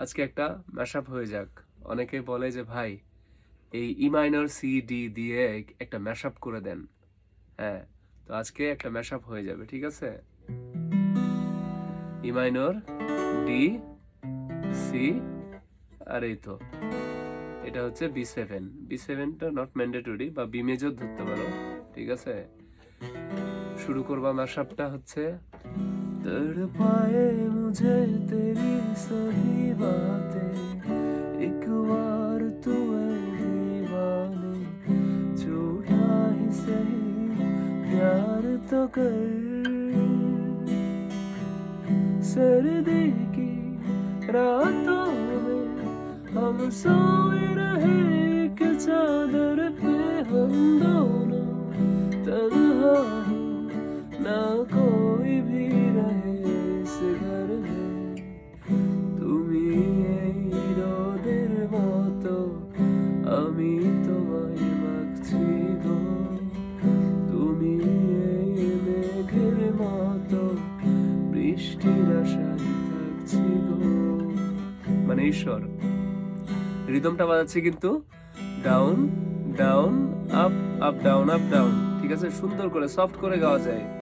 আজকে একটা ম্যাশআপ হয়ে যাক। অনেকে বলে যে ভাই এই ই মাইনর সি ডি দিয়ে একটা ম্যাশআপ করে দেন। হ্যাঁ, তো আজকে একটা ম্যাশআপ হয়ে যাবে, ঠিক আছে? ই মাইনর, ডি, সি, আর এই তো এটা হচ্ছে বি7। বি7টা নট ম্যান্ডেটরি, বা বি মেজর ধরতে পারো, ঠিক আছে? শুরু করবা ম্যাশআপটা হচ্ছে तड़पाए मुझे तेरी सभी बातें, एक बार तू है दीवाने, झूठा ही सही प्यार तो कर। सर्दी की रातों में हम सोए रहे एक चादर पे, हम दोनों तन्हा हो, ना कोई भी रहे इस घर में। তুমি এই রোদের মতো, আমি তোমায় মাখছি গো। তুমি এই মেঘের মতো, বৃষ্টির আশায় থাকছি গো। মানে ঈশ্বর রিদমটা বাজাচ্ছে কিন্তু down down up up down up down, ঠিক আছে? সুন্দর করে সফট করে গাওয়া যায়।